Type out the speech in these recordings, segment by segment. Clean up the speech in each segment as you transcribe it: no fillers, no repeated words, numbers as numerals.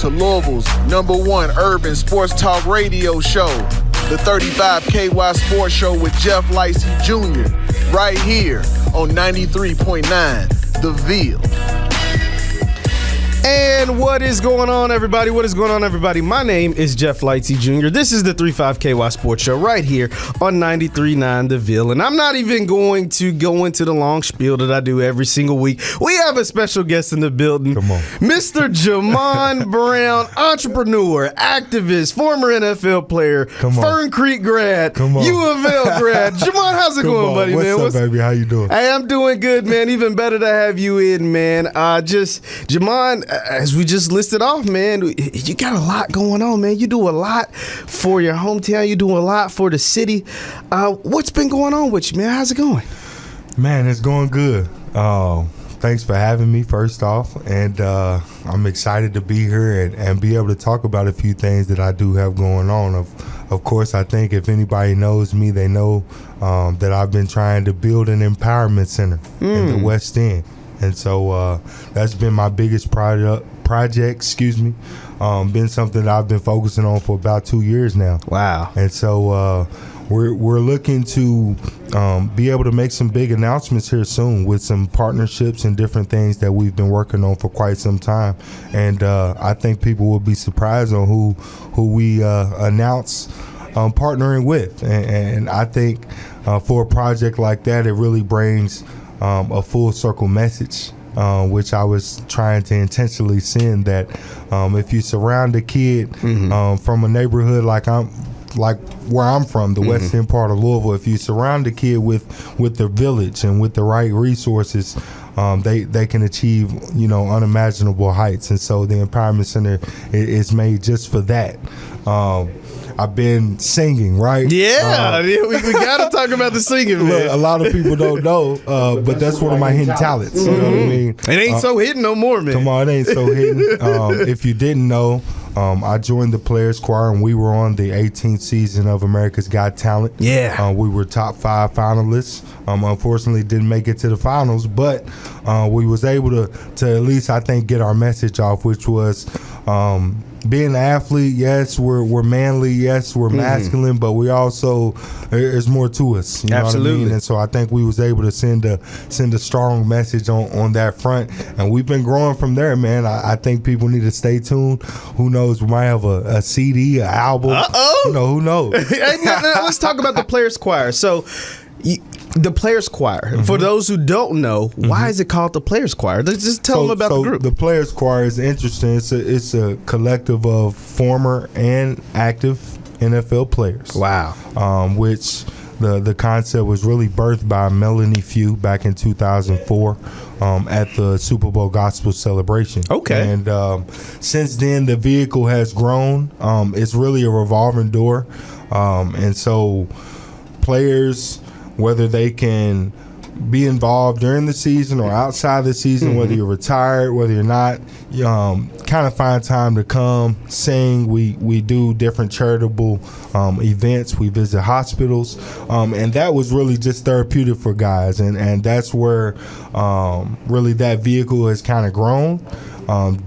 to Louisville's #1 urban sports talk radio show, the 35 KY Sports Show with Jeff Lightsy Jr. right here on 93.9 The Ville. And what is going on, everybody? What is going on, everybody? My name is Jeff Lightsy Jr. This is the 35 KY Sports Show right here on 93.9 The Ville. And I'm not even going to go into the long spiel that I do every single week. We have a special guest in the building. Come on. Mr. Jamon Brown, entrepreneur, activist, former NFL player, Fern Creek grad, U of L grad. Jamon, how's it going, buddy, man? What's up, baby? How you doing? Hey, I'm doing good, man. Even better to have you in, man. Jamon, as we just listed off, man, you got a lot going on, man. You do a lot for your hometown. You do a lot for the city. What's been going on with you, man? How's it going? Man, it's going good. Thanks for having me, first off. And I'm excited to be here and be able to talk about a few things that I do have going on. Of course, I think if anybody knows me, they know that I've been trying to build an empowerment center in the West End. And so that's been my biggest project, been something that I've been focusing on for about 2 years now. Wow. And so we're looking to be able to make some big announcements here soon with some partnerships and different things that we've been working on for quite some time. And I think people will be surprised on who we announce partnering with. And I think for a project like that, it really brings a full circle message, which I was trying to intentionally send, that if you surround a kid from a neighborhood like where I'm from, the West End part of Louisville, if you surround a kid with the village and with the right resources, they can achieve unimaginable heights. And so the Empowerment Center is made just for that. I've been singing, right? Yeah, we got to talk about the singing, man. Look, a lot of people don't know, but that's one of my hidden talents. You know what I mean? It ain't so hidden no more, man. Come on, it ain't so hidden. If you didn't know, I joined the Players Choir, and we were on the 18th season of America's Got Talent. Yeah. We were top 5 finalists. Unfortunately, didn't make it to the finals, but we was able to at least, I think, get our message off, which was being an athlete, yes, we're manly, yes, we're masculine, but we also, there's more to us. You know Absolutely. what I mean? And so I think we was able to send a strong message on that front, and we've been growing from there, man. I think people need to stay tuned. Who knows? We might have a CD, an album. Who knows? Hey, let's talk about the Players Choir. So, the Players Choir. For those who don't know, why is it called the Players Choir? Just tell them about the group. The Players Choir is interesting. It's a collective of former and active NFL players. Wow. Which the concept was really birthed by Melanie Few back in 2004 at the Super Bowl Gospel Celebration. Okay. And since then, the vehicle has grown. It's really a revolving door. And so players, whether they can be involved during the season or outside the season, whether you're retired, whether you're not, kind of find time to come sing. We do different charitable events. We visit hospitals, and that was really just therapeutic for guys, and that's where really that vehicle has kind of grown.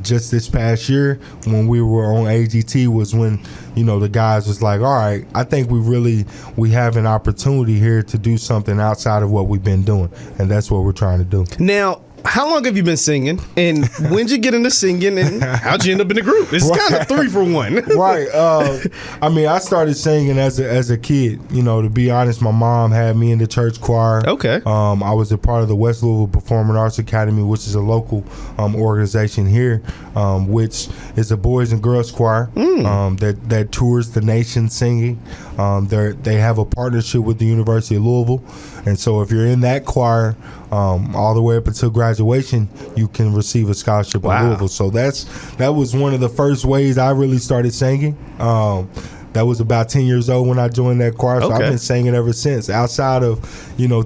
Just this past year when we were on AGT was when the guys was like, all right, I think we have an opportunity here to do something outside of what we've been doing, and that's what we're trying to do. Now, how long have you been singing, and when'd you get into singing, and how'd you end up in the group? It's kind of 3 for 1. Right. I started singing as a kid. To be honest, my mom had me in the church choir. Okay. I was a part of the West Louisville Performing Arts Academy, which is a local organization here, which is a boys and girls choir that tours the nation singing. They have a partnership with the University of Louisville, and so if you're in that choir, all the way up until graduation, you can receive a scholarship at Louisville. So that was one of the first ways I really started singing. That was about 10 years old when I joined that choir. So I've been singing ever since. Outside of,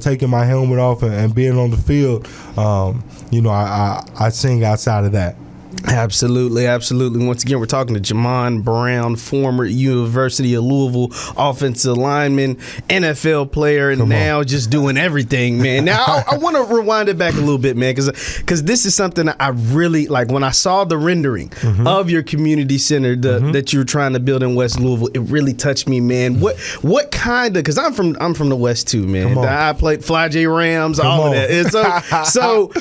taking my helmet off and being on the field, I sing outside of that. Absolutely. Once again, we're talking to Jamon Brown, former University of Louisville offensive lineman, NFL player, and now just doing everything, man. Now, I want to rewind it back a little bit, man, because this is something I really like. When I saw the rendering of your community center that you were trying to build in West Louisville, it really touched me, man. What kind of? Because I'm from the West too, man. I played Fly J Rams, all of that. And so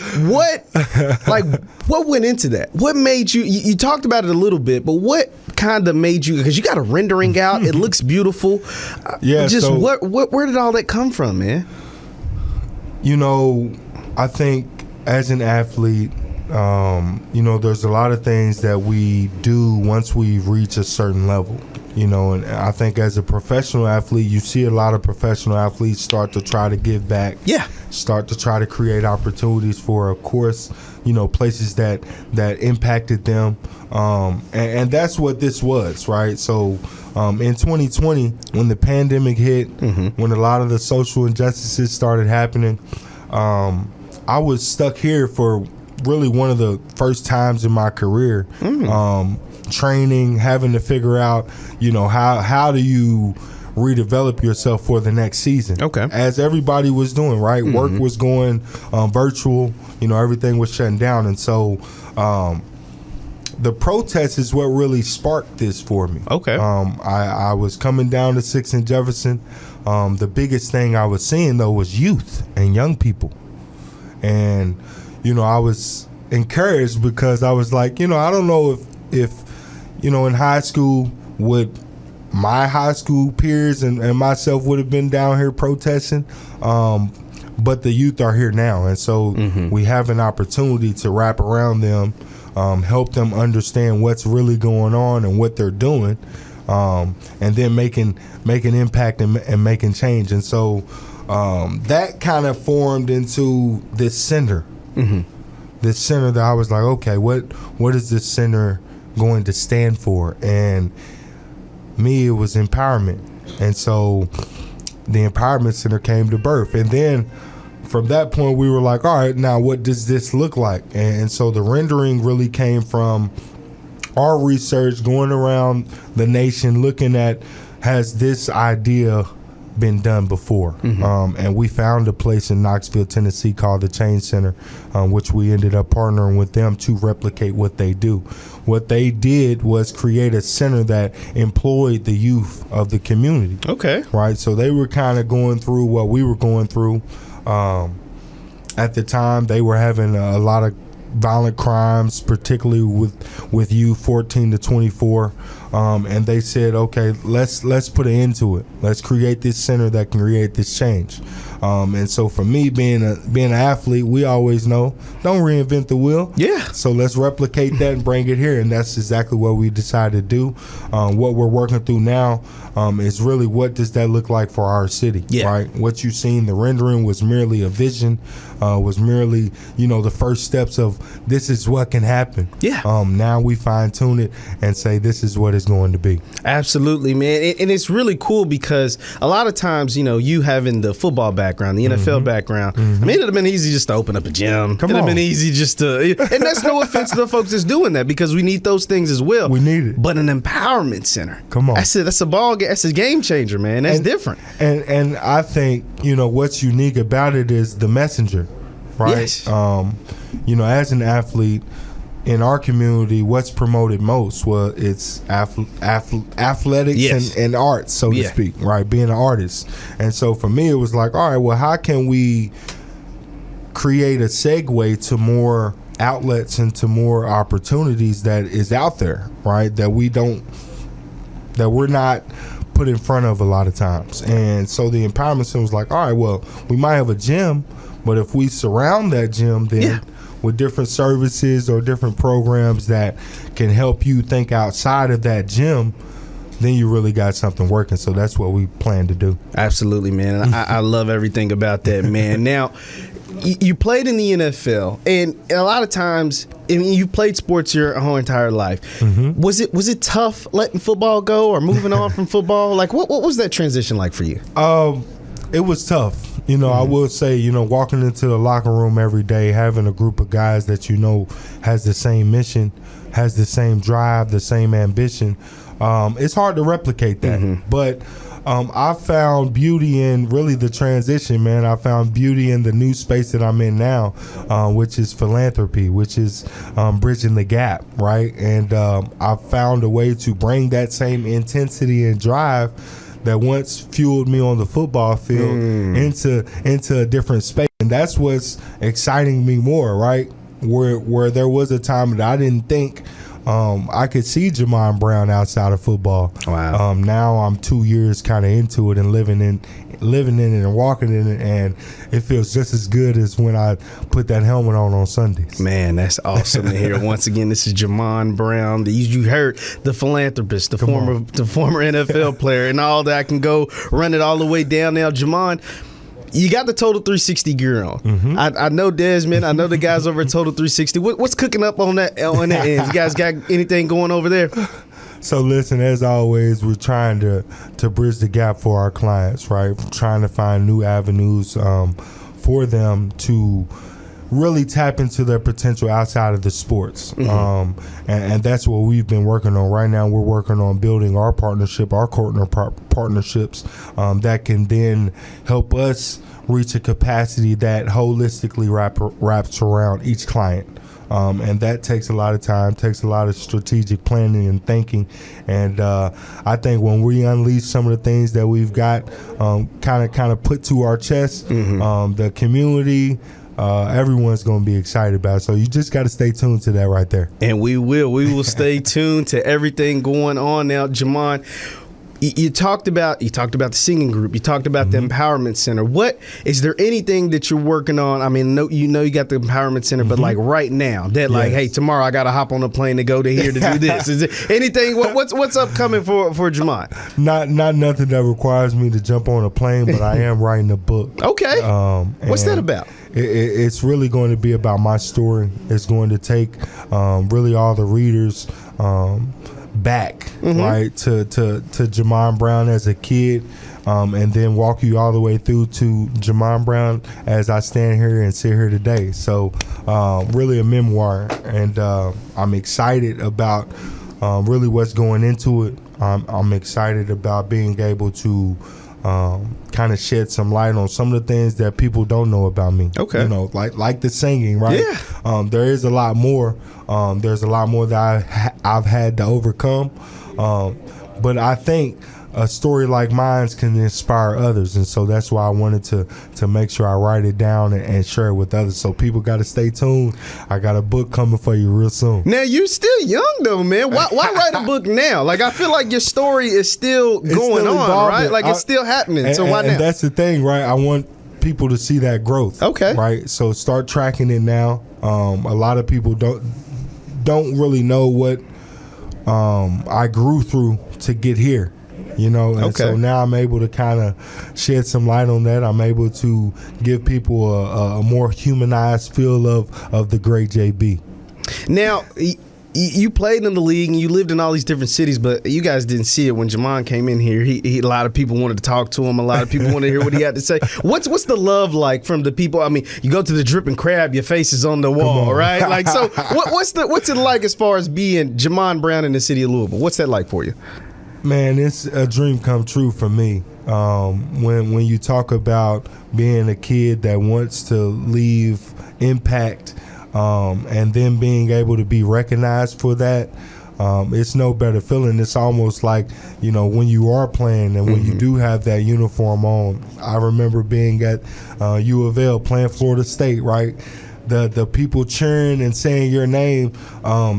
what went into that? What made you talked about it a little bit, but what kind of made you, because you got a rendering out, it looks beautiful. Yeah. Just where did all that come from, man? I think as an athlete, there's a lot of things that we do once we reach a certain level. And I think as a professional athlete, you see a lot of professional athletes start to try to give back. Yeah. Start to try to create opportunities for, of course, places that impacted them. And that's what this was, right? So in 2020, when the pandemic hit, when a lot of the social injustices started happening, I was stuck here for really one of the first times in my career. Training, having to figure out, how do you redevelop yourself for the next season? Okay. As everybody was doing, right? Work was going virtual, everything was shutting down. And so the protest is what really sparked this for me. Okay. I was coming down to 6th and Jefferson. The biggest thing I was seeing, though, was youth and young people. And, I was encouraged because I was like, I don't know if in high school, would my high school peers and myself would have been down here protesting, but the youth are here now. And so we have an opportunity to wrap around them, help them understand what's really going on and what they're doing, and then making impact and making change. And so that kind of formed into this center. This center that I was like, okay, what is this center going to stand for? And me, it was empowerment. And so the Empowerment Center came to birth. And then from that point, we were like, all right, now what does this look like? And so the rendering really came from our research, going around the nation, looking at, has this idea been done before? And we found a place in Knoxville, Tennessee called the Change Center, which we ended up partnering with them to replicate what they do. What they did was create a center that employed the youth of the community. Okay. Right? So they were kind of going through what we were going through. At the time, they were having a lot of violent crimes, particularly with youth 14 to 24. And they said, okay, let's put an end to it. Let's create this center that can create this change. And so for me, being an athlete, we always know, don't reinvent the wheel. Yeah. So let's replicate that and bring it here. And that's exactly what we decided to do. What we're working through now is really, what does that look like for our city? Yeah. Right. What you seen, the rendering was merely a vision, was merely, the first steps of this is what can happen. Yeah. Now we fine tune it and say this is what it's going to be. Absolutely, man. And it's really cool because a lot of times, you having the football background, the NFL background, I mean, it'd have been easy just to open up a gym. It'd have been easy just to, and that's no offense to the folks that's doing that, because we need those things as well. We need it. But an empowerment center. Come on. That's a ball game. That's a game changer, man. That's different. And I think, what's unique about it is the messenger, right? Yes. As an athlete, in our community, what's promoted most? Well, it's athletics and arts, so to speak, right? Being an artist. And so for me, it was like, all right, well, how can we create a segue to more outlets and to more opportunities that is out there, right? That we're not put in front of a lot of times. And so the Empowerment Center was like, all right, well, we might have a gym, but if we surround that gym, then with different services or different programs that can help you think outside of that gym, then you really got something working. So that's what we plan to do. Absolutely, man. And I love everything about that, man. Now, you played in the NFL, and a lot of times, I mean, you played sports your whole entire life. Was it tough letting football go or moving on from football? Like, what was that transition like for you? It was tough. You know, I will say, you know, walking into the locker room every day, having a group of guys that you know has the same mission, has the same drive, the same ambition, it's hard to replicate that. But I found beauty in really the transition, man. I found beauty in the new space that I'm in now, which is philanthropy, which is bridging the gap, right? And I found a way to bring that same intensity and drive that once fueled me on the football field into a different space. And that's what's exciting me more, right? Where there was a time that I didn't think I could see Jamon Brown outside of football. Wow. Now I'm 2 years kind of into it and living in it and walking in it, and it feels just as good as when I put that helmet on Sundays. Man, that's awesome to hear. Once again, this is Jamon Brown. You heard the philanthropist, the former NFL player, and all that. I can go run it all the way down now. Jamon, you got the Total 360 gear on. I know Desmond. I know the guys over at Total 360. What's cooking up on that end? You guys got anything going over there? So listen, as always, we're trying to bridge the gap for our clients, right? Trying to find new avenues for them to really tap into their potential outside of the sports. And that's what we've been working on. Right now, we're working on building our partnership, our partnerships that can then help us reach a capacity that holistically wraps around each client. And that takes a lot of time, takes a lot of strategic planning and thinking. And I think when we unleash some of the things that we've got kind of put to our chest, the community, everyone's going to be excited about it. So you just got to stay tuned to that right there. And we will stay tuned to everything going on now. Jamon, you talked about the singing group. You talked about the Empowerment Center. What is there anything that you're working on? I mean, you got the Empowerment Center, but like right now, that like, hey, tomorrow I got to hop on a plane to go to here to do this. Is there anything? What's upcoming for Jamon? Not nothing that requires me to jump on a plane, but I am writing a book. Okay. What's that about? It's really going to be about my story. It's going to take really all the readers back, right, to Jamon Brown as a kid, and then walk you all the way through to Jamon Brown as I stand here and sit here today. So really a memoir, and I'm excited about really what's going into it. I'm excited about being able to kind of shed some light on some of the things that people don't know about me. Okay. You know, like the singing, right? Yeah. There is a lot more. There's a lot more that I've had to overcome. But I think a story like mine can inspire others, and so that's why I wanted to make sure I write it down and share it with others. So people got to stay tuned. I got a book coming for you real soon. Now you're still young though, man. Why write a book now? Like I feel like your story is still going on, right? Like it's still happening. So why now? And that's the thing, right? I want people to see that growth. Okay. Right. So start tracking it now. A lot of people don't really know what I grew through to get here. You know, and so now I'm able to kind of shed some light on that. I'm able to give people a more humanized feel of the great JB. Now, you played in the league and you lived in all these different cities, but you guys didn't see it when Jamon came in here. A lot of people wanted to talk to him. A lot of people wanted to hear what he had to say. What's the love like from the people? I mean, you go to the Dripping Crab, your face is on the wall, right? Like, so what's it like as far as being Jamon Brown in the city of Louisville? What's that like for you? Man, it's a dream come true for me. When you talk about being a kid that wants to leave impact, and then being able to be recognized for that, it's no better feeling. It's almost like, you know, when you are playing and when you do have that uniform on. I remember being at U of L playing Florida State, right? The people cheering and saying your name,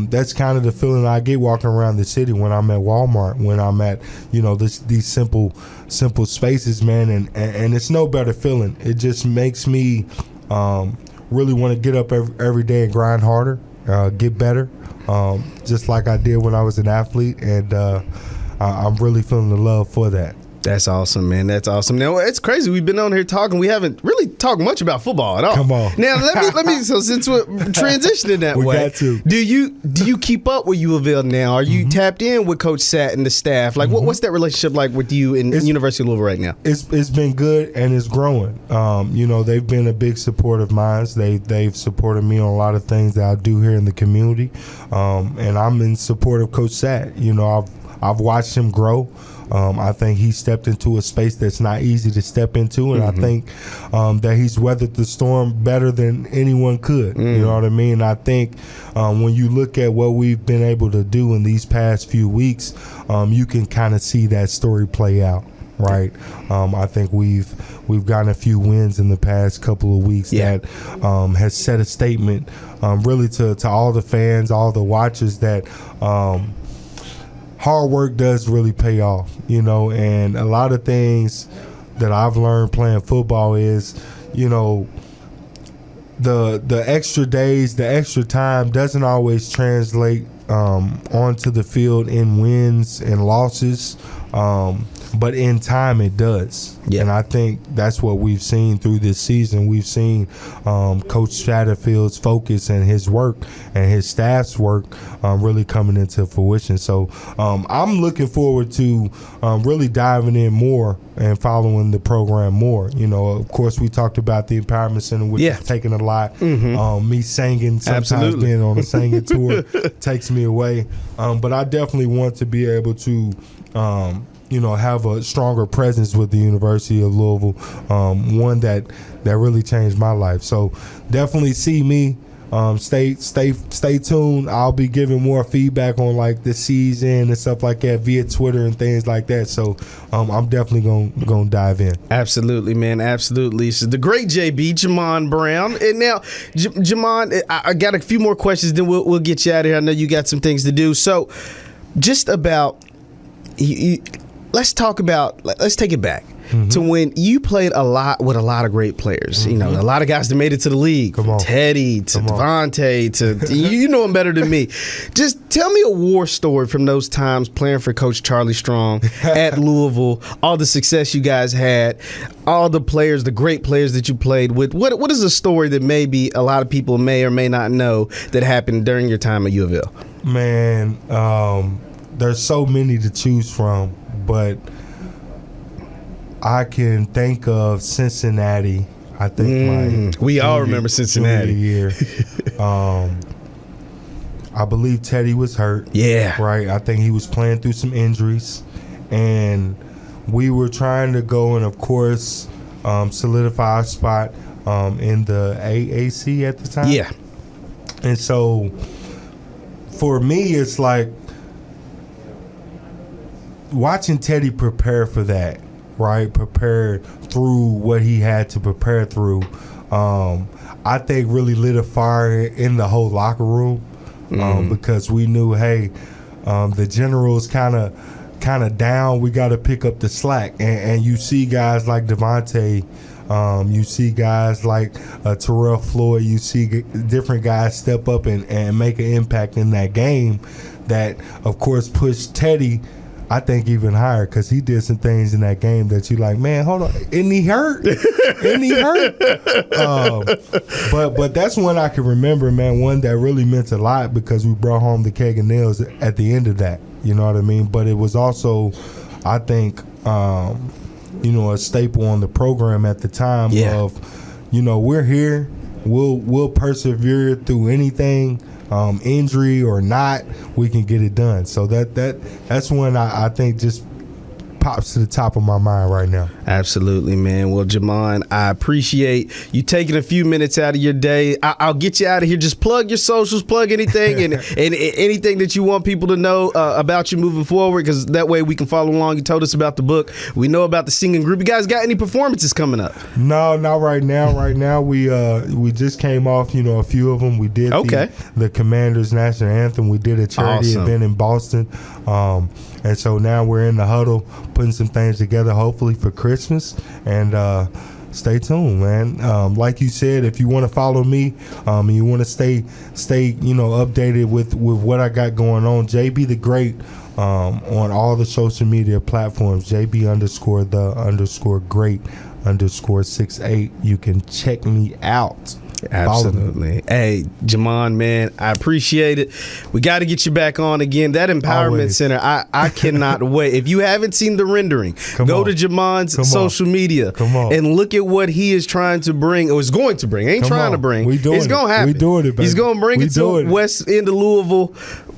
that's kind of the feeling I get walking around the city when I'm at Walmart, when I'm at, you know, these simple spaces, man, and it's no better feeling. It just makes me really want to get up every day and grind harder, get better, just like I did when I was an athlete, and I'm really feeling the love for that. That's awesome, man. That's awesome. Now, it's crazy. We've been on here talking. We haven't really talked much about football at all. Come on. Now, let me. So since we're transitioning that we way, got to. do you keep up with U of L now? Are you tapped in with Coach Satt and the staff? Like, what's that relationship like with you and University of Louisville right now? It's been good and it's growing. They've been a big support of mine. They've supported me on a lot of things that I do here in the community, and I'm in support of Coach Satt. I've watched him grow. I think he stepped into a space that's not easy to step into, and I think that he's weathered the storm better than anyone could. You know what I mean? I think when you look at what we've been able to do in these past few weeks, you can kind of see that story play out. Right, I think we've gotten a few wins in the past couple of weeks that has set a statement, really to all the fans, all the watchers that hard work does really pay off. And a lot of things that I've learned playing football is, the extra days, the extra time doesn't always translate onto the field in wins and losses. But in time, it does. Yeah. And I think that's what we've seen through this season. We've seen Coach Satterfield's focus and his work and his staff's work really coming into fruition. So I'm looking forward to really diving in more and following the program more. Of course, we talked about the Empowerment Center, which is taking a lot. Me singing, sometimes being on a singing tour takes me away. But I definitely want to be able to have a stronger presence with the University of Louisville, one that really changed my life. So definitely see me. Stay tuned. I'll be giving more feedback on like the season and stuff like that via Twitter and things like that. So I'm definitely gonna dive in. Absolutely, man. Absolutely. So the great JB, Jamon Brown. And now, Jamon, I got a few more questions. Then we'll get you out of here. I know you got some things to do. So just about let's take it back to when you played a lot with a lot of great players. A lot of guys that made it to the league. From Teddy to Devontae to you know him better than me. Just tell me a war story from those times playing for Coach Charlie Strong at Louisville. All the success you guys had, all the players, the great players that you played with. What is a story that maybe a lot of people may or may not know that happened during your time at U of L? Man, there's so many to choose from, but I can think of Cincinnati. I think we all remember Cincinnati. Year. I believe Teddy was hurt. Yeah. Right. I think he was playing through some injuries, and we were trying to go and, of course, solidify our spot in the AAC at the time. Yeah. And so, for me, it's like watching Teddy prepare for that, right? Prepare through what he had to prepare through. I think really lit a fire in the whole locker room because we knew, hey, the general's kind of down. We got to pick up the slack, and you see guys like Devontae. You see guys like Terrell Floyd. You see different guys step up and make an impact in that game that, of course, pushed Teddy, I think, even higher because he did some things in that game that you like, man, hold on. Isn't he hurt? Isn't he hurt? But that's one I can remember, man, one that really meant a lot because we brought home the keg of nails at the end of that. You know what I mean? But it was also, I think, a staple on the program at the time of, we're here. We'll persevere through anything. Injury or not, we can get it done. So that's when I think just pops to the top of my mind right now. Absolutely, man. Well, Jamon, I appreciate you taking a few minutes out of your day. I'll get you out of here. Just plug your socials, plug anything, and anything that you want people to know about you moving forward, because that way we can follow along. You told us about the book. We know about the singing group. You guys got any performances coming up? No, not right now. Right now, we just came off, a few of them. We did the Commanders National Anthem. We did a charity event in Boston. And so now we're in the huddle, putting some things together, hopefully for Christmas. And stay tuned, man. Like you said, if you want to follow me, and you want to stay updated with what I got going on, JB the Great on all the social media platforms, JB_the_great_68. You can check me out. Absolutely. Hey, Jamon, man, I appreciate it. We got to get you back on again. That Empowerment Center, I cannot wait. If you haven't seen the rendering, go to Jamon's social media and look at what he is trying to bring, or is going to bring. Ain't trying to bring. It's going to happen. We doing it, baby. He's going to bring it to West End of Louisville,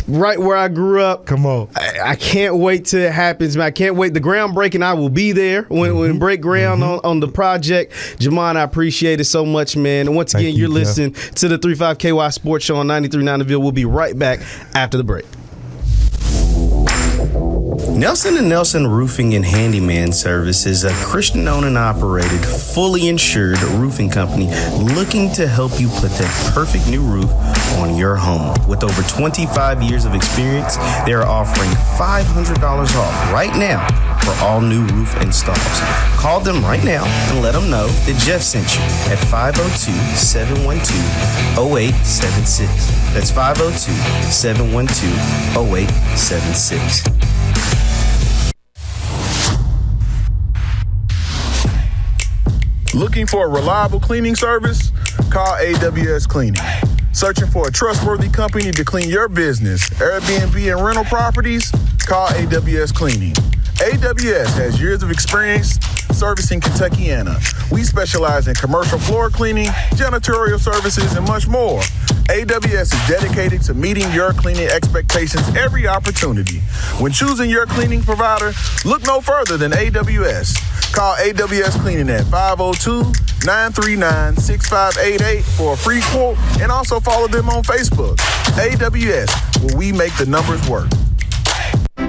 right where I grew up. Come on. I can't wait till it happens, man. I can't wait. The groundbreaking, I will be there when break ground on the project. Jamon, I appreciate it so much, man. And once again, you're listening to the 35KY Sports Show on 93.9 The Ville. We'll be right back after the break. Nelson & Nelson Roofing and Handyman Service is a Christian-owned and operated, fully insured roofing company looking to help you put that perfect new roof on your home. With over 25 years of experience, they are offering $500 off right now for all new roof installs. Call them right now and let them know that Jeff sent you at 502-712-0876. That's 502-712-0876. Looking for a reliable cleaning service? Call AWS Cleaning. Searching for a trustworthy company to clean your business, Airbnb, and rental properties? Call AWS Cleaning. AWS has years of experience servicing Kentuckiana. We specialize in commercial floor cleaning, janitorial services, and much more. AWS is dedicated to meeting your cleaning expectations every opportunity. When choosing your cleaning provider, look no further than AWS. Call AWS Cleaning at 502-939-6588 for a free quote, and also follow them on Facebook. AWS, where we make the numbers work.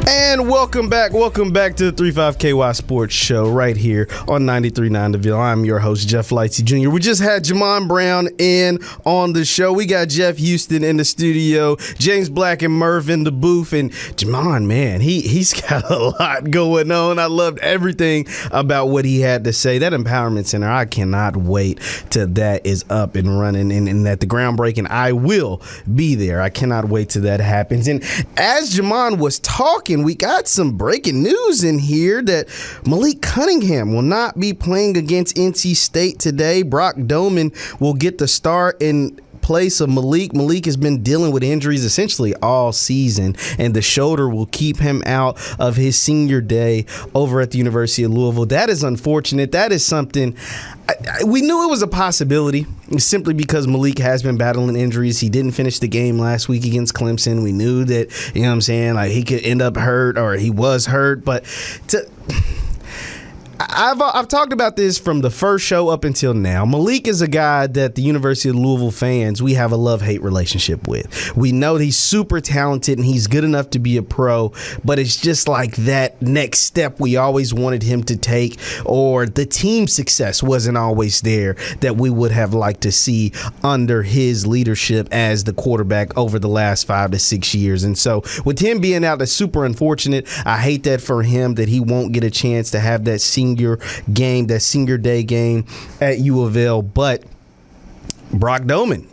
And welcome back to the 35KY Sports Show right here on 93.9 The Ville. I'm your host, Jeff Lightsy Jr. We just had Jamon Brown in on the show. We got Jeff Houston in the studio, James Black and Merv in the booth. And Jamon, man, he's got a lot going on. I loved everything about what he had to say. That Empowerment Center, I cannot wait till that is up and running and that the groundbreaking, I will be there. I cannot wait till that happens. And as Jamon was talking, we got some breaking news in here that Malik Cunningham will not be playing against NC State today. Brock Doman will get the start in place of Malik. Malik has been dealing with injuries essentially all season, and the shoulder will keep him out of his senior day over at the University of Louisville. That is unfortunate. That is something we knew it was a possibility simply because Malik has been battling injuries. He didn't finish the game last week against Clemson. We knew that, you know what I'm saying, like he could end up hurt or he was hurt, but I've talked about this from the first show up until now. Malik is a guy that the University of Louisville fans, we have a love-hate relationship with. We know he's super talented and he's good enough to be a pro, but it's just like that next step we always wanted him to take, or the team success wasn't always there that we would have liked to see under his leadership as the quarterback over the last 5 to 6 years. And so with him being out, that's super unfortunate. I hate that for him, that he won't get a chance to have that senior game, that senior day game at U of L. But Brock Doman,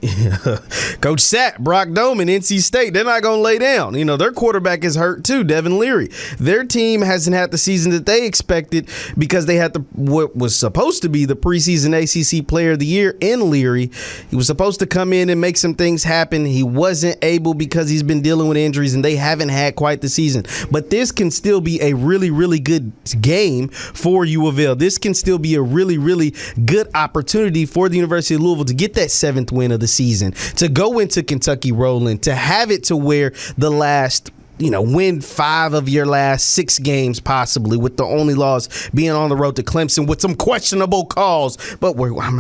Coach Sapp, Brock Doman, NC State, they're not going to lay down. You know, their quarterback is hurt too, Devin Leary. Their team hasn't had the season that they expected because they had what was supposed to be the preseason ACC Player of the Year in Leary. He was supposed to come in and make some things happen. He wasn't able because he's been dealing with injuries, and they haven't had quite the season. But this can still be a really, really good game for U of L. This can still be a really, really good opportunity for the University of Louisville to get that 7th win of the season, to go into Kentucky rolling, to have it to where the last, win 5 of your last 6 games possibly, with the only loss being on the road to Clemson with some questionable calls. But I'm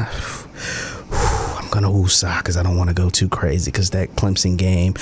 going to woosah because I don't want to go too crazy, because that Clemson game,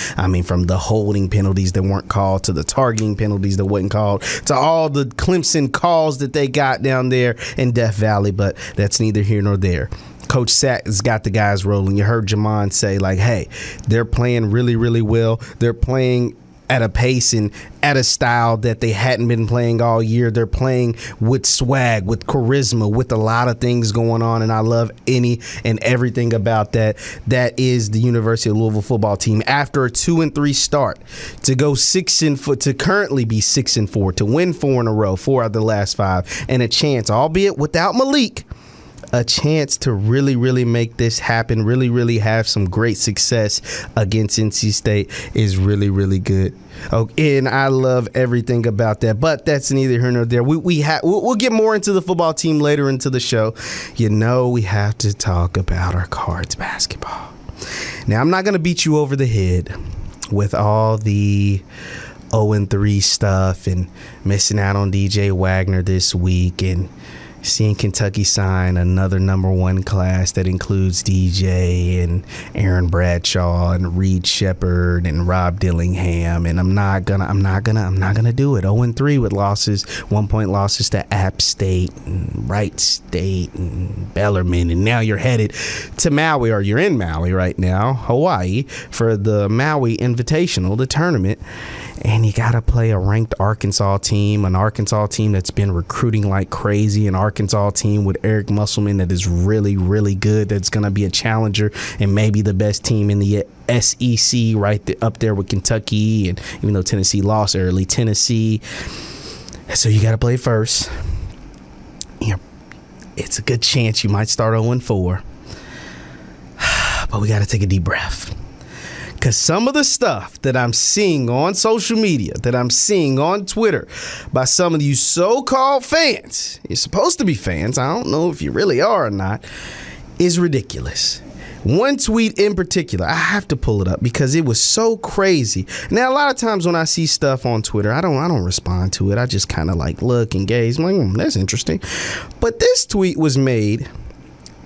from the holding penalties that weren't called to the targeting penalties that wasn't called to all the Clemson calls that they got down there in Death Valley, but that's neither here nor there. Coach Sapp has got the guys rolling. You heard Jamon say, hey, they're playing really, really well. They're playing at a pace and at a style that they hadn't been playing all year. They're playing with swag, with charisma, with a lot of things going on, and I love any and everything about that. That is the University of Louisville football team. After a 2-3 start, to go 6-4, to currently be 6-4, to win 4 in a row, 4 out of the last 5, and a chance, albeit without Malik, a chance to really, really make this happen, really, really have some great success against NC State is really, really good. Oh, and I love everything about that, but that's neither here nor there. We'll get more into the football team later into the show. You know, we have to talk about our Cards basketball. Now, I'm not going to beat you over the head with all the 0-3 stuff and missing out on DJ Wagner this week and seeing Kentucky sign another number 1 class that includes DJ and Aaron Bradshaw and Reed Shepherd and Rob Dillingham, and I'm not gonna do it. 0-3 with losses, 1-point losses to App State and Wright State and Bellarmine, and now you're headed to Maui, or you're in Maui right now, Hawaii, for the Maui Invitational, the tournament. And you got to play a ranked Arkansas team, an Arkansas team that's been recruiting like crazy, an Arkansas team with Eric Musselman that is really, really good, that's going to be a challenger and maybe the best team in the SEC, up there with Kentucky, and even though Tennessee lost early, Tennessee. So you got to play first. It's a good chance you might start 0-4. But we got to take a deep breath. Because some of the stuff that I'm seeing on social media, that I'm seeing on Twitter by some of you so-called fans, you're supposed to be fans, I don't know if you really are or not, is ridiculous. One tweet in particular, I have to pull it up because it was so crazy. Now, a lot of times when I see stuff on Twitter, I don't respond to it. I just kind of like look and gaze. I'm like, that's interesting. But this tweet was made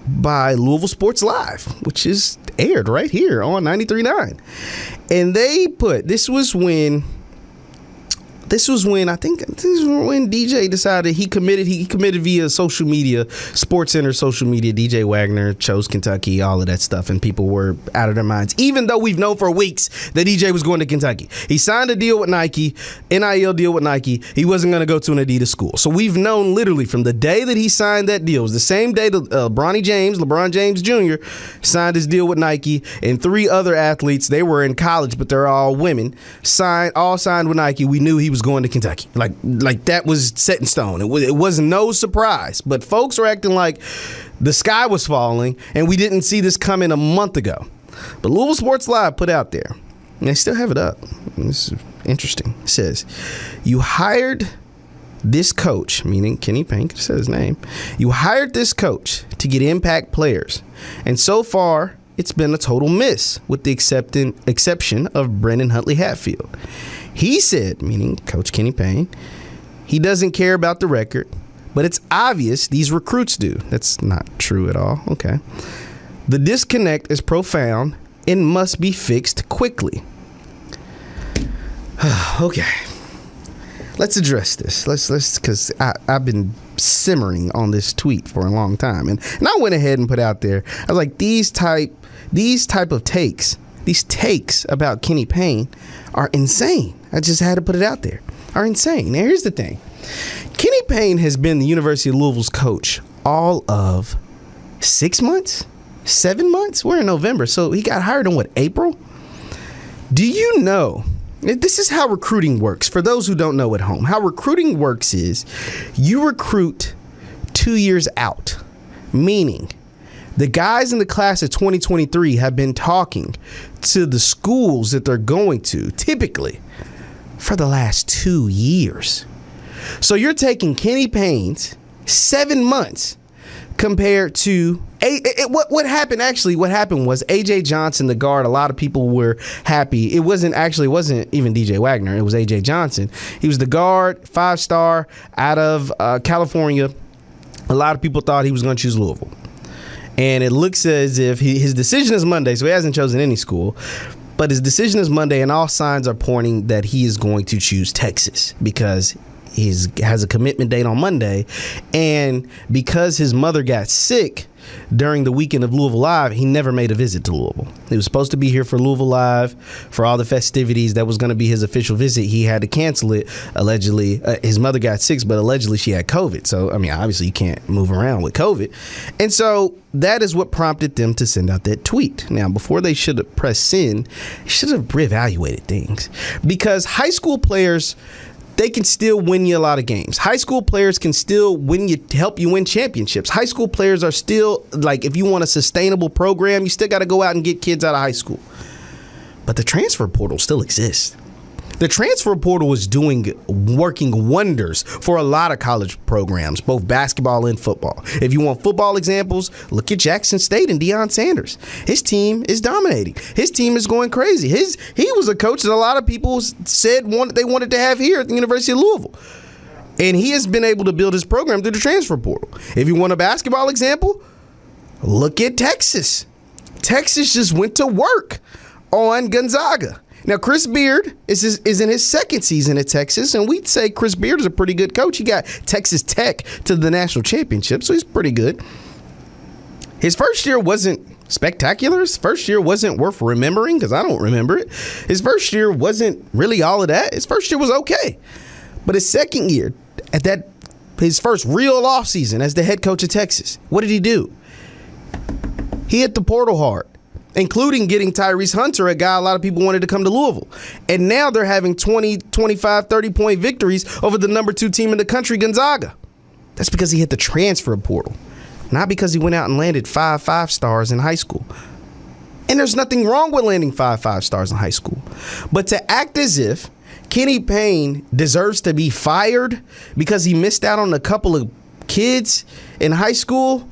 by Louisville Sports Live, which is aired right here on 93.9. And they put, this was when DJ decided he committed via social media, Sports Center social media. DJ Wagner chose Kentucky, all of that stuff, and people were out of their minds, even though we've known for weeks that DJ was going to Kentucky. He signed a deal with Nike, NIL deal with Nike. He wasn't going to go to an Adidas school. So we've known literally from the day that he signed that deal. It was the same day that LeBron James Jr. signed his deal with Nike, and 3 other athletes, they were in college, but they're all women, all signed with Nike. We knew he was going to Kentucky. Like that was set in stone. It was no surprise. But folks are acting like the sky was falling and we didn't see this coming a month ago. But Louisville Sports Live put out there, and they still have it up. This is interesting. It says, you hired this coach, meaning Kenny Payne, said his name. You hired this coach to get impact players. And so far, it's been a total miss with the exception of Brendan Huntley Hatfield. He said, meaning Coach Kenny Payne, he doesn't care about the record, but it's obvious these recruits do. That's not true at all. Okay. The disconnect is profound and must be fixed quickly. Okay. Let's address this. Let's because I've been simmering on this tweet for a long time. And I went ahead and put out there, I was like, these type of takes, these takes about Kenny Payne are insane. I just had to put it out there. Are insane. Now, here's the thing. Kenny Payne has been the University of Louisville's coach all of 6 months? 7 months? We're in November, so he got hired in, April? Do you know, this is how recruiting works. For those who don't know at home, how recruiting works is you recruit 2 years out, meaning the guys in the class of 2023 have been talking to the schools that they're going to, typically, for the last 2 years. So you're taking Kenny Payne's 7 months compared to what happened was AJ Johnson, the guard. A lot of people were happy. It wasn't even DJ Wagner. It was AJ Johnson. He was the guard, 5-star out of California. A lot of people thought he was going to choose Louisville. And it looks as if his decision is Monday, so he hasn't chosen any school. But his decision is Monday, and all signs are pointing that he is going to choose Texas because he has a commitment date on Monday. And because his mother got sick, during the weekend of Louisville Live, he never made a visit to Louisville. He was supposed to be here for Louisville Live, for all the festivities. That was going to be his official visit. He had to cancel it, allegedly. His mother got sick, but allegedly she had COVID. So, I mean, obviously you can't move around with COVID. And so that is what prompted them to send out that tweet. Now, before they should have pressed send, they should have reevaluated things. Because high school players, they can still win you a lot of games. High school players can still help you win championships. High school players are still, like, if you want a sustainable program, you still got to go out and get kids out of high school. But the transfer portal still exists. The transfer portal is working wonders for a lot of college programs, both basketball and football. If you want football examples, look at Jackson State and Deion Sanders. His team is dominating. His team is going crazy. He was a coach that a lot of people said they wanted to have here at the University of Louisville. And he has been able to build his program through the transfer portal. If you want a basketball example, look at Texas. Texas just went to work on Gonzaga. Now, Chris Beard is in his second season at Texas, and we'd say Chris Beard is a pretty good coach. He got Texas Tech to the national championship, so he's pretty good. His first year wasn't spectacular. His first year wasn't worth remembering because I don't remember it. His first year wasn't really all of that. His first year was okay. But his second year, his first real offseason as the head coach of Texas, what did he do? He hit the portal hard, including getting Tyrese Hunter, a guy a lot of people wanted to come to Louisville. And now they're having 20, 25, 30-point victories over the number 2 team in the country, Gonzaga. That's because he hit the transfer portal, not because he went out and landed 5 stars in high school. And there's nothing wrong with landing 5 stars in high school. But to act as if Kenny Payne deserves to be fired because he missed out on a couple of kids in high school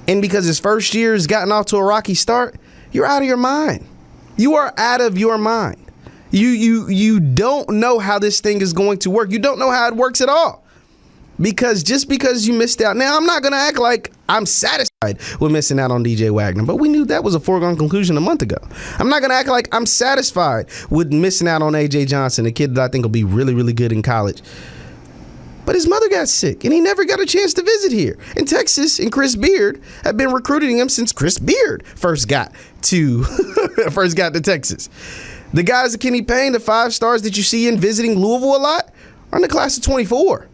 and because his first year has gotten off to a rocky start, you're out of your mind. You are out of your mind. You don't know how this thing is going to work. You don't know how it works at all. Because just because you missed out. Now, I'm not going to act like I'm satisfied with missing out on DJ Wagner, but we knew that was a foregone conclusion a month ago. I'm not going to act like I'm satisfied with missing out on A.J. Johnson, a kid that I think will be really, really good in college. But his mother got sick, and he never got a chance to visit here. And Texas and Chris Beard have been recruiting him since Chris Beard first got to Texas. The guys at Kenny Payne, the 5 stars that you see in visiting Louisville a lot, are in the class of 24.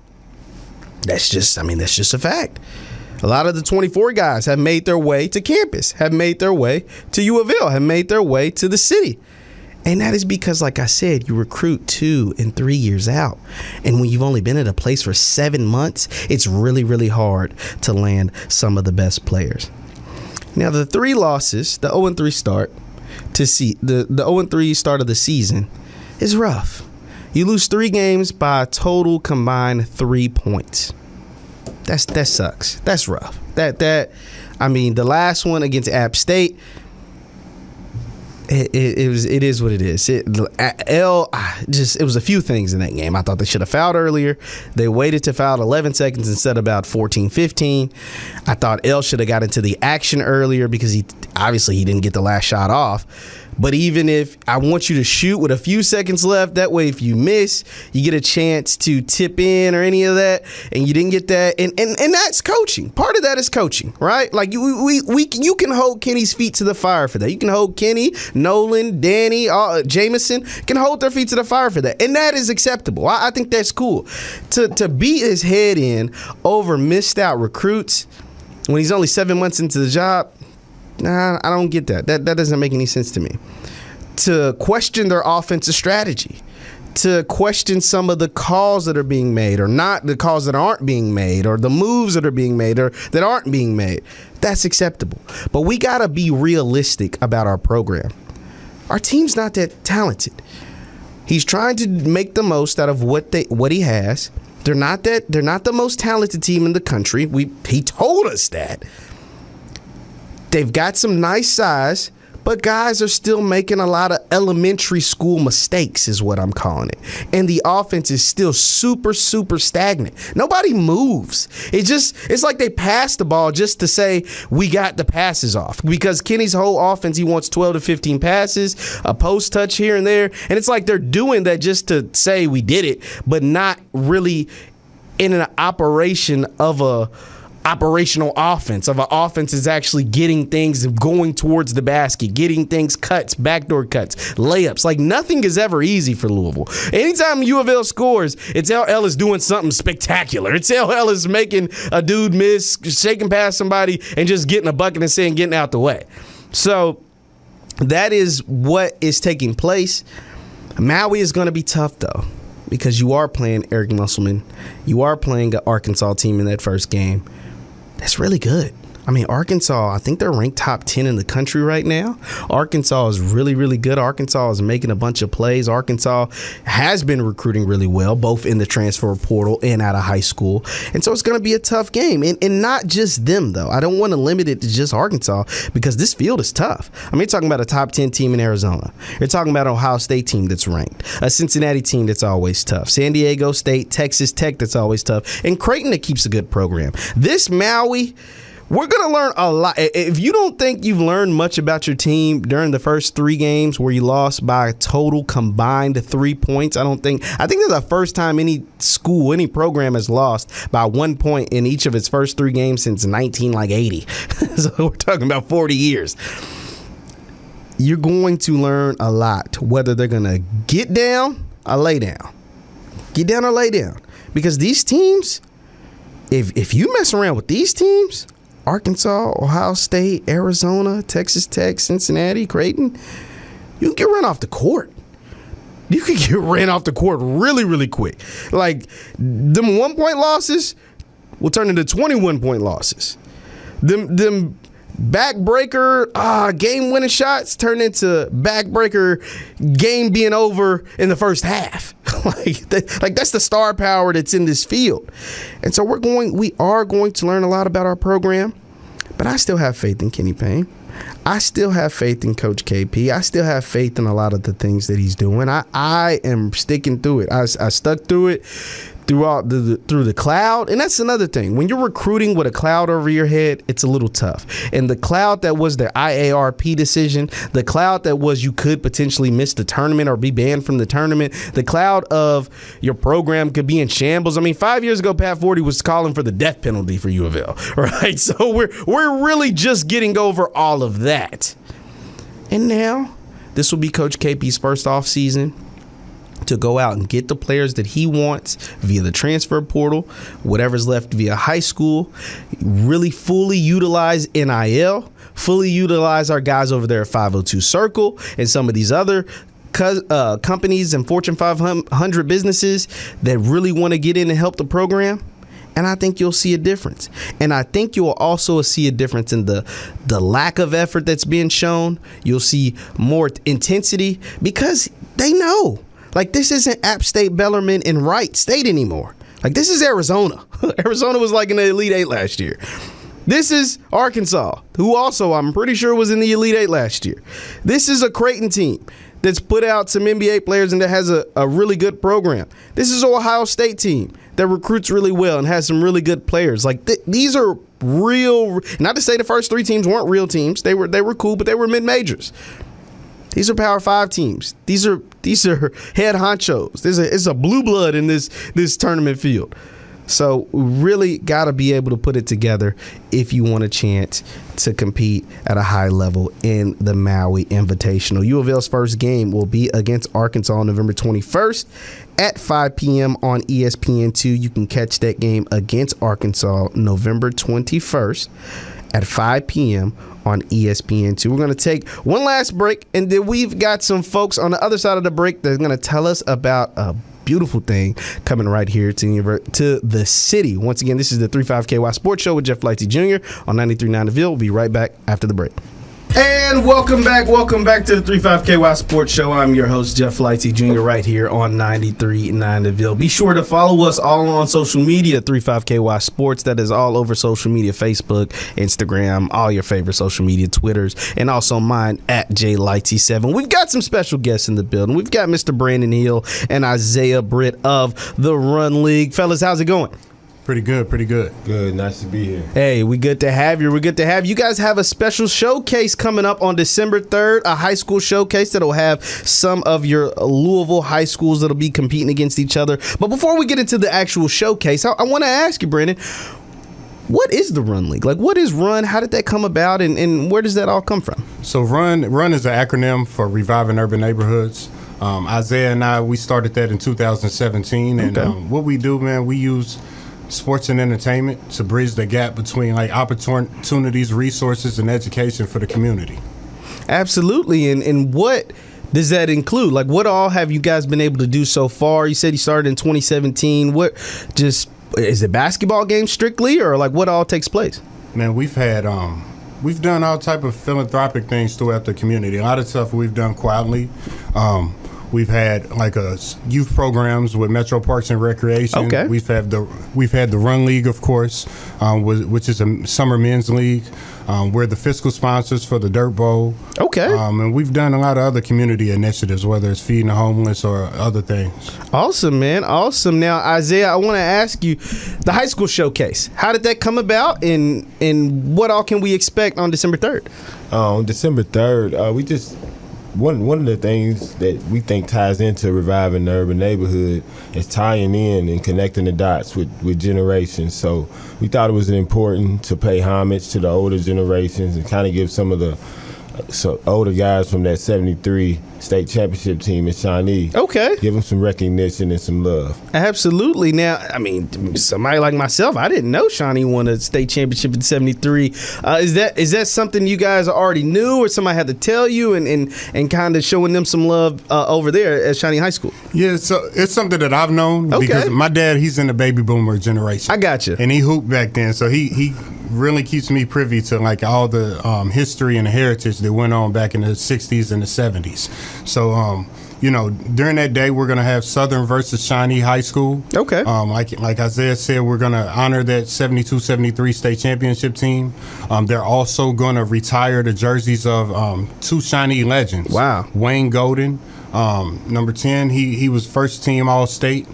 That's just a fact. A lot of the 24 guys have made their way to campus, have made their way to U of L, have made their way to the city. And that is because, like I said, you recruit 2 and 3 years out. And when you've only been at a place for 7 months, it's really, really hard to land some of the best players. Now, the 3 losses, the 0-3 start to see the 0-3 start of the season is rough. You lose 3 games by a total combined 3 points. That sucks. That's rough. The last one against App State, it is what it is. It was a few things in that game. I thought they should have fouled earlier. They waited to foul 11 seconds instead of about 14, 15. I thought L should have got into the action earlier because he didn't get the last shot off. But even if I want you to shoot with a few seconds left, that way if you miss, you get a chance to tip in or any of that, and you didn't get that. And that's coaching. Part of that is coaching, right? Like you can hold Kenny's feet to the fire for that. You can hold Kenny, Nolan, Danny, Jameson can hold their feet to the fire for that. And that is acceptable. I think that's cool. To beat his head in over missed out recruits when he's only 7 months into the job, nah, I don't get that. That doesn't make any sense to me. To question their offensive strategy, to question some of the calls that are being made or not, the calls that aren't being made, or the moves that are being made or that aren't being made, that's acceptable. But we got to be realistic about our program. Our team's not that talented. He's trying to make the most out of what he has. They're not the most talented team in the country. He told us that. They've got some nice size, but guys are still making a lot of elementary school mistakes is what I'm calling it. And the offense is still super, super stagnant. Nobody moves. It's like they pass the ball just to say we got the passes off. Because Kenny's whole offense, he wants 12 to 15 passes, a post touch here and there. And it's like they're doing that just to say we did it, but not really in an operation of operational offense, of an offense is actually getting things going towards the basket, getting things cuts, backdoor cuts, layups. Like, nothing is ever easy for Louisville. Anytime U of L scores, it's L. Ellis doing something spectacular. It's L. Ellis making a dude miss, shaking past somebody, and just getting a bucket and saying, getting out the way. So that is what is taking place. Maui is going to be tough, though, because you are playing Eric Musselman. You are playing an Arkansas team in that first game. That's really good. I mean, Arkansas, I think they're ranked top 10 in the country right now. Arkansas is really, really good. Arkansas is making a bunch of plays. Arkansas has been recruiting really well, both in the transfer portal and out of high school. And so it's going to be a tough game. And not just them, though. I don't want to limit it to just Arkansas because this field is tough. I mean, you're talking about a top 10 team in Arizona. You're talking about an Ohio State team that's ranked, a Cincinnati team that's always tough, San Diego State, Texas Tech that's always tough, and Creighton that keeps a good program. This Maui, we're going to learn a lot. If you don't think you've learned much about your team during the first 3 games where you lost by a total combined 3 points, I think that's the first time any school, any program has lost by 1 point in each of its first 3 games since 1980. So we're talking about 40 years. You're going to learn a lot, whether they're going to get down or lay down. Get down or lay down. Because these teams, if you mess around with these teams, Arkansas, Ohio State, Arizona, Texas Tech, Cincinnati, Creighton, you can get run off the court. You can get ran off the court really, really quick. Like, them 1-point losses will turn into 21-point losses. Them backbreaker game-winning shots turn into backbreaker game being over in the first half. That's the star power that's in this field. And so we are going to learn a lot about our program, but I still have faith in Kenny Payne. I still have faith in Coach KP. I still have faith in a lot of the things that he's doing. I am sticking through it. I stuck through it through the cloud. And that's another thing. When you're recruiting with a cloud over your head, it's a little tough. And the cloud that was the IARP decision, the cloud that was you could potentially miss the tournament or be banned from the tournament, the cloud of your program could be in shambles. I mean, 5 years ago, Pat Forty was calling for the death penalty for U of L, right? So we're really just getting over all of that. And now this will be Coach KP's first off season to go out and get the players that he wants via the transfer portal, whatever's left via high school, really fully utilize NIL, fully utilize our guys over there at 502 Circle and some of these other companies and Fortune 500 businesses that really want to get in and help the program. And I think you'll see a difference. And I think you'll also see a difference in the lack of effort that's being shown. You'll see more intensity because they know. Like, this isn't App State, Bellarmine, and Wright State anymore. Like, this is Arizona. Arizona was like in the Elite Eight last year. This is Arkansas, who also I'm pretty sure was in the Elite Eight last year. This is a Creighton team that's put out some NBA players and that has a really good program. This is an Ohio State team that recruits really well and has some really good players. Like, these are real. Not to say the first 3 teams weren't real teams. They were cool, but they were mid-majors. These are Power 5 teams. These are head honchos. It's a blue blood in this tournament field. So we really got to be able to put it together if you want a chance to compete at a high level in the Maui Invitational. U of L's first game will be against Arkansas on November 21st at 5 p.m. on ESPN2. You can catch that game against Arkansas November 21st at 5 p.m. on ESPN2. We're going to take one last break, and then we've got some folks on the other side of the break that are going to tell us about a beautiful thing coming right here to the city. Once again, this is the 35KY Sports Show with Jeff Lightsy Jr. on 93.9 The Ville. We'll be right back after the break. And welcome back to the 35KY Sports Show. I'm your host, Jeff Lightsy Jr., right here on 93.9 The Ville. Be sure to follow us all on social media, 35KY Sports. That is all over social media, Facebook, Instagram, all your favorite social media, Twitters, and also mine at JLightsy7. We've got some special guests in the building. We've got Mr. Brandon Hill and Isaiah Britt of the Run League. Fellas, how's it going? Pretty good. Good, nice to be here. Hey, we good to have you. You guys have a special showcase coming up on December 3rd, a high school showcase that'll have some of your Louisville high schools that'll be competing against each other. But before we get into the actual showcase, I want to ask you, Brandon, what is the Run League? Like, what is Run? How did that come about, and where does that all come from? So Run is an acronym for Reviving Urban Neighborhoods. Isaiah and I, we started that in 2017, and what we do, man, we use sports and entertainment to bridge the gap between like opportunities, resources, and education for the community. Absolutely, and what does that include? Like, what all have you guys been able to do so far? You said you started in 2017. What, just, is it basketball games strictly, or like what all takes place? Man, we've done all type of philanthropic things throughout the community. A lot of stuff we've done quietly. We've had like youth programs with Metro Parks and Recreation. Okay. We've had the Run League, of course, which is a summer men's league. We're the fiscal sponsors for the Dirt Bowl. Okay. And we've done a lot of other community initiatives, whether it's feeding the homeless or other things. Awesome, man. Awesome. Now, Isaiah, I want to ask you, the high school showcase, how did that come about, and what all can we expect on December 3rd? On December 3rd, we just one of the things that we think ties into reviving the urban neighborhood is tying in and connecting the dots with generations. So we thought it was important to pay homage to the older generations and kind of give some of the older guys from that 73 state championship team in Shawnee. Okay. Give them some recognition and some love. Absolutely. Now, I mean, somebody like myself, I didn't know Shawnee won a state championship in 73. Is that something you guys already knew, or somebody had to tell you and kind of showing them some love over there at Shawnee High School? Yeah, so it's something that I've known because my dad, he's in the baby boomer generation. I gotcha. And he hooped back then, so he really keeps me privy to like all the history and the heritage that went on back in the 60s and the 70s. So, during that day, we're going to have Southern versus Shawnee High School. Okay. Like Isaiah said, we're going to honor that 72-73 state championship team. They're also going to retire the jerseys of two Shawnee legends. Wow. Wayne Golden, number 10, he was first team All-State.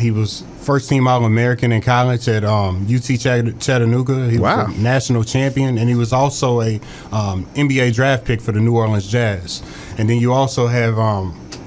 He was first team All-American in college at UT Chattanooga. He was a national champion, and he was also a NBA draft pick for the New Orleans Jazz. And then you also have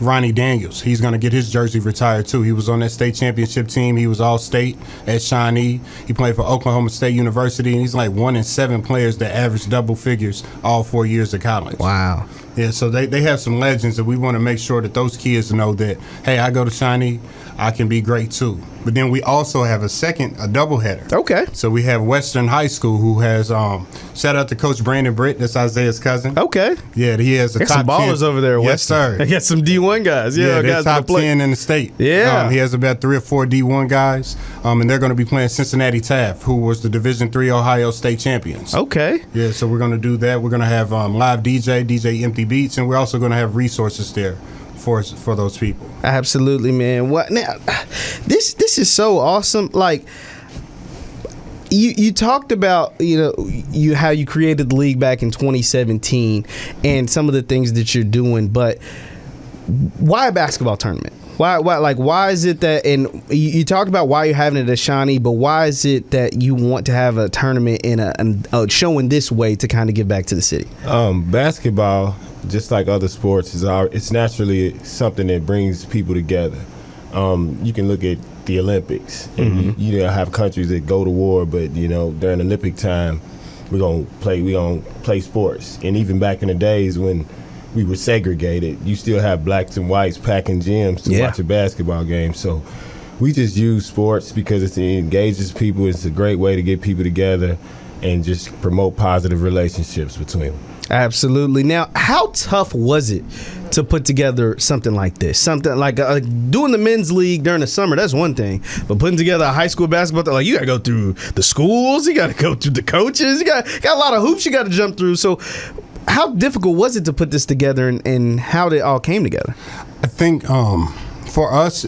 Ronnie Daniels. He's going to get his jersey retired too. He was on that state championship team. He was All-State at Shawnee. He played for Oklahoma State University, and he's like one in 7 players that averaged double figures all 4 years of college. Wow. Yeah, so they have some legends that we want to make sure that those kids know that, hey, I go to Shawnee, I can be great too. But then we also have a doubleheader. Okay. So we have Western High School, who has shout out to Coach Brandon Britt, that's Isaiah's cousin. Okay. Yeah, he has top some ballers 10. over there. Yes, Western. sir. They got some D1 guys. Yeah, they're guys top 10 in the state. Yeah. He has about 3 or 4 D1 guys, and they're going to be playing Cincinnati Taft, who was the Division III Ohio State champions. Okay. Yeah, so we're going to do that. We're going to have live DJ Empty Beats, and we're also going to have resources there for those people. Absolutely, man. What now? This is so awesome. Like, you talked about how you created the league back in 2017 and some of the things that you're doing, but why a basketball tournament? Why is it that, and you talked about why you're having it at Shawnee, but why is it that you want to have a tournament in a show in this way to kind of give back to the city? Basketball, just like other sports, it's naturally something that brings people together. You can look at the Olympics, and you have countries that go to war, but during Olympic time, we're gonna play sports. And even back in the days when we were segregated, you still have blacks and whites packing gyms to watch a basketball game. So we just use sports because it engages people. It's a great way to get people together and just promote positive relationships between them. Absolutely. Now, how tough was it to put together something like this? Something like doing the men's league during the summer, that's one thing. But putting together a high school basketball, like, you got to go through the schools, you got to go through the coaches, you got a lot of hoops you got to jump through. So how difficult was it to put this together, and how did it all came together? I think for us,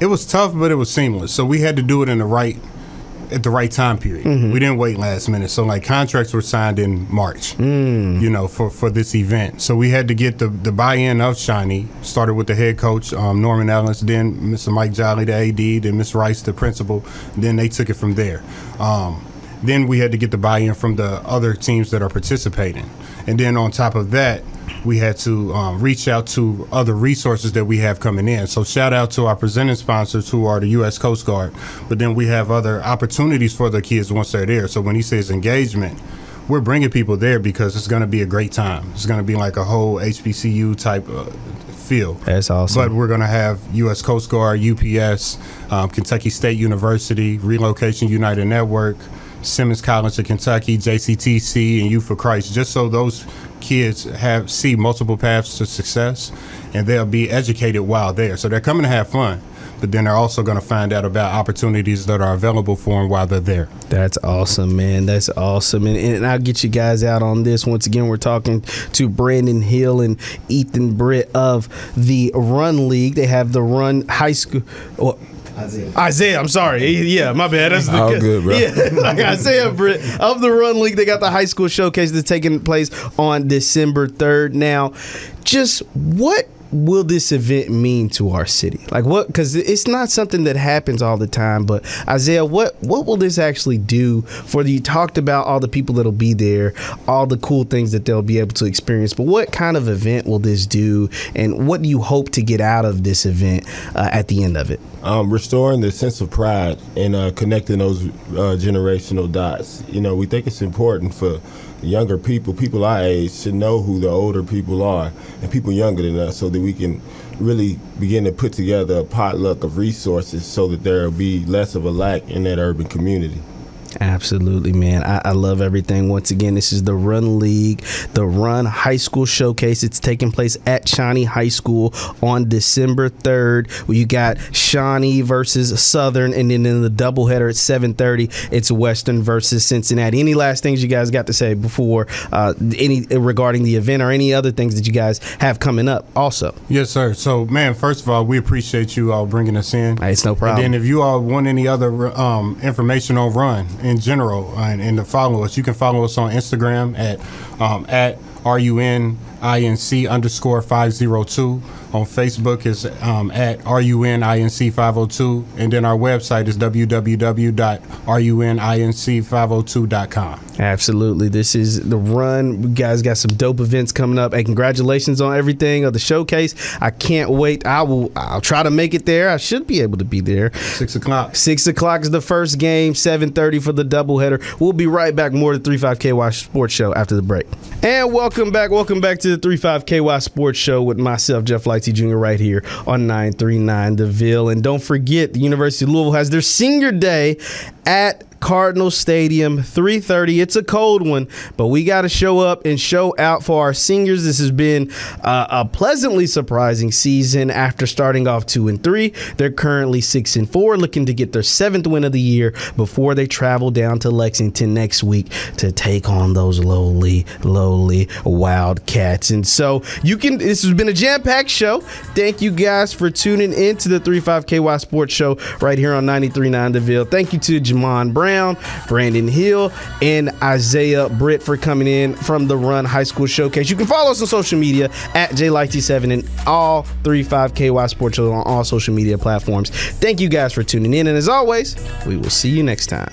it was tough, but it was seamless. So we had to do it at the right time period. We didn't wait last minute. So like contracts were signed in March, for this event. So we had to get the buy-in of Shawnee. Started with the head coach, Norman Ellis, then Mr. Mike Jolly, the AD, then Ms. Rice, the principal. Then they took it from there. Then we had to get the buy-in from the other teams that are participating. And then on top of that, we had to reach out to other resources that we have coming in. So shout out to our presenting sponsors, who are the U.S. Coast Guard. But then we have other opportunities for the kids once they're there. So when he says engagement, we're bringing people there because it's going to be a great time. It's going to be like a whole HBCU type feel. That's awesome. But we're going to have U.S. Coast Guard, UPS, Kentucky State University, Relocation United Network, Simmons College of Kentucky, JCTC, and Youth for Christ, just so those kids see multiple paths to success, and they'll be educated while there. So they're coming to have fun, but then they're also going to find out about opportunities that are available for them while they're there. That's awesome, man. That's awesome. And I'll get you guys out on this. Once again, we're talking to Brandon Hill and Ethan Britt of the Run League. They have the Run High School. Isaiah, I'm sorry. Yeah, my bad. That's all good, bro. Yeah, like Isaiah Britt of the Run League. They got the high school showcase that's taking place on December 3rd. Now, just what will this event mean to our city? Like what? Because it's not something that happens all the time. But Isaiah, what will this actually do for you? Talked about all the people that'll be there, all the cool things that they'll be able to experience. But what kind of event will this do, and what do you hope to get out of this event at the end of it? Restoring the sense of pride and connecting those generational dots. You know, we think it's important for younger people our age, to know who the older people are and people younger than us, so that we can really begin to put together a potluck of resources so that there will be less of a lack in that urban community. Absolutely, man. I love everything. Once again, this is the Run League, the Run High School Showcase. It's taking place at Shawnee High School on December 3rd. Where you got Shawnee versus Southern, and then in the doubleheader at 7:30, it's Western versus Cincinnati. Any last things you guys got to say before any regarding the event, or any other things that you guys have coming up also? Yes, sir. So, man, first of all, we appreciate you all bringing us in. Hey, it's no problem. And then if you all want any other information on Run in general, and to follow us, you can follow us on Instagram at RUNINC_502. On Facebook is at RUNINC502, and then our website is www.runinc502.com. Absolutely. This is the Run. You guys got some dope events coming up. Hey, congratulations on everything of the showcase. I can't wait. I'll try to make it there. I should be able to be there. 6 o'clock. 6 o'clock is the first game, 7:30 for the doubleheader. We'll be right back. More of the 35KY Sports Show after the break. And welcome back. Welcome back to the 35KY Sports Show with myself, Jeff Lightsy Jr., right here on 939 The Ville. And don't forget, the University of Louisville has their senior day at Cardinal Stadium, 3:30. It's a cold one, but we got to show up and show out for our seniors. This has been a pleasantly surprising season. After starting off 2-3, they're currently 6-4, looking to get their 7th win of the year before they travel down to Lexington next week to take on those lowly Wildcats. And so this has been a jam-packed show. Thank you guys for tuning in to the 35KY Sports Show right here on 93.9 The Ville. Thank you to Jamon Brown, Brandon Hill, and Isaiah Britt for coming in from the Run High School Showcase. You can follow us on social media at JLightsy7 and all 35KY Sports Show on all social media platforms. Thank you guys for tuning in, and as always, we will see you next time.